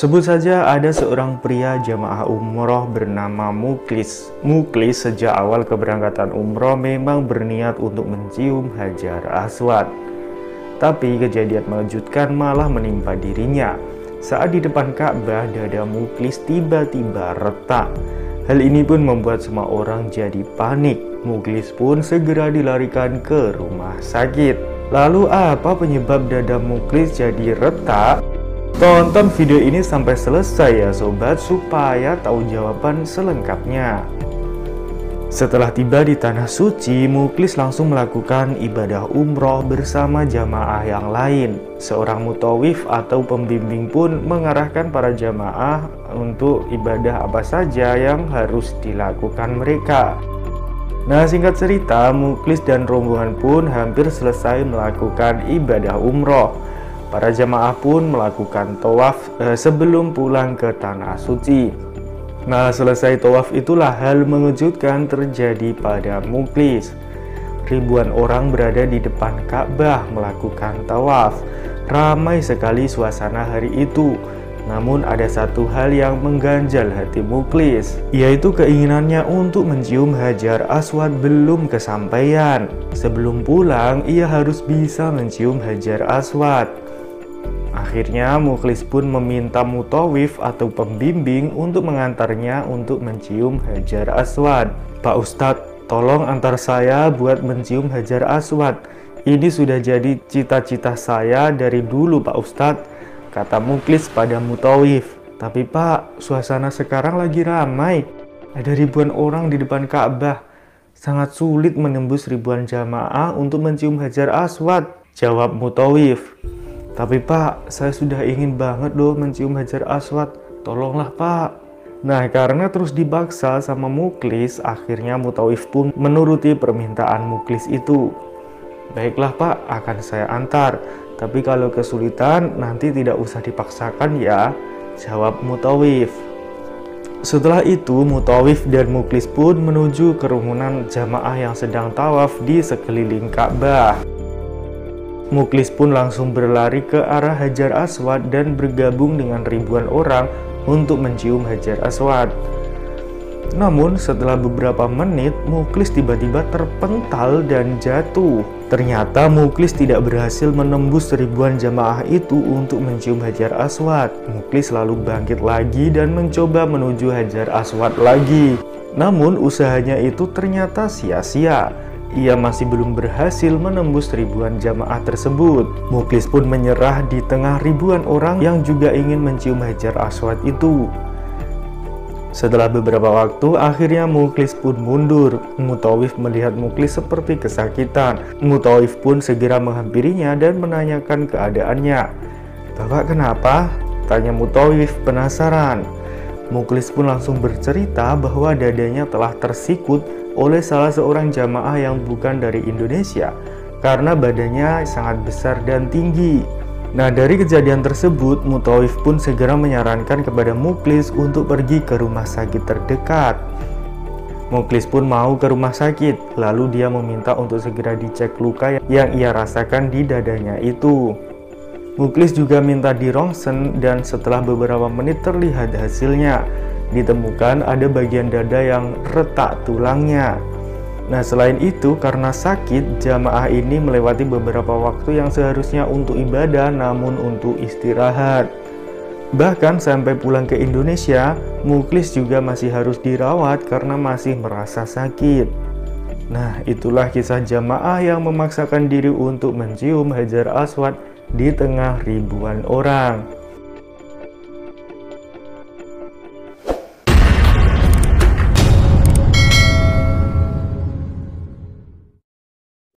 Sebut saja ada seorang pria jamaah umroh bernama Muklis. Muklis sejak awal keberangkatan umroh memang berniat untuk mencium Hajar Aswad. Tapi kejadian mengejutkan malah menimpa dirinya. Saat di depan Ka'bah, dada Muklis tiba-tiba retak. Hal ini pun membuat semua orang jadi panik. Muklis pun segera dilarikan ke rumah sakit. Lalu apa penyebab dada Muklis jadi retak? Tonton video ini sampai selesai ya sobat, supaya tahu jawaban selengkapnya. Setelah tiba di Tanah Suci, Muklis langsung melakukan ibadah umroh bersama jamaah yang lain. Seorang mutawif atau pembimbing pun mengarahkan para jamaah untuk ibadah apa saja yang harus dilakukan mereka. Nah, singkat cerita, Muklis dan rombongan pun hampir selesai melakukan ibadah umroh. Para jamaah pun melakukan tawaf sebelum pulang ke Tanah Suci. Nah, selesai tawaf itulah hal mengejutkan terjadi pada Muklis. Ribuan orang berada di depan Ka'bah melakukan tawaf. Ramai sekali suasana hari itu. Namun ada satu hal yang mengganjal hati Muklis, yaitu keinginannya untuk mencium Hajar Aswad belum kesampaian. Sebelum pulang, ia harus bisa mencium Hajar Aswad. Akhirnya Muklis pun meminta mutawif atau pembimbing untuk mengantarnya untuk mencium Hajar Aswad. "Pak Ustadz, tolong antar saya buat mencium Hajar Aswad. Ini sudah jadi cita-cita saya dari dulu Pak Ustadz," kata Muklis pada mutawif. "Tapi Pak, suasana sekarang lagi ramai. Ada ribuan orang di depan Ka'bah. Sangat sulit menembus ribuan jamaah untuk mencium Hajar Aswad," jawab mutawif. "Tapi Pak, saya sudah ingin banget loh mencium Hajar Aswad. Tolonglah Pak." Nah, karena terus dibaksa sama Muklis, akhirnya mutawif pun menuruti permintaan Muklis itu. "Baiklah Pak, akan saya antar. Tapi kalau kesulitan, nanti tidak usah dipaksakan ya," jawab mutawif. Setelah itu, mutawif dan Muklis pun menuju kerumunan jamaah yang sedang tawaf di sekeliling Ka'bah. Muklis pun langsung berlari ke arah Hajar Aswad dan bergabung dengan ribuan orang untuk mencium Hajar Aswad. Namun setelah beberapa menit, Muklis tiba-tiba terpental dan jatuh. Ternyata Muklis tidak berhasil menembus ribuan jamaah itu untuk mencium Hajar Aswad. Muklis lalu bangkit lagi dan mencoba menuju Hajar Aswad lagi. Namun usahanya itu ternyata sia-sia. Ia masih belum berhasil menembus ribuan jamaah tersebut. Muklis pun menyerah di tengah ribuan orang yang juga ingin mencium Hajar Aswad itu. Setelah beberapa waktu, akhirnya Muklis pun mundur. Mutawif melihat Muklis seperti kesakitan. Mutawif pun segera menghampirinya dan menanyakan keadaannya. "Bapak kenapa?" tanya Mutawif penasaran. Muklis pun langsung bercerita bahwa dadanya telah tersikut oleh salah seorang jamaah yang bukan dari Indonesia karena badannya sangat besar dan tinggi. Nah, dari kejadian tersebut, mutawif pun segera menyarankan kepada Muklis untuk pergi ke rumah sakit terdekat. Muklis pun mau ke rumah sakit, lalu dia meminta untuk segera dicek luka yang ia rasakan di dadanya itu. Muklis juga minta dirongsen dan setelah beberapa menit terlihat hasilnya. Ditemukan ada bagian dada yang retak tulangnya. Nah, selain itu, karena sakit, jamaah ini melewati beberapa waktu yang seharusnya untuk ibadah namun untuk istirahat. Bahkan sampai pulang ke Indonesia, Muklis juga masih harus dirawat karena masih merasa sakit. Nah, itulah kisah jamaah yang memaksakan diri untuk mencium Hajar Aswad di tengah ribuan orang.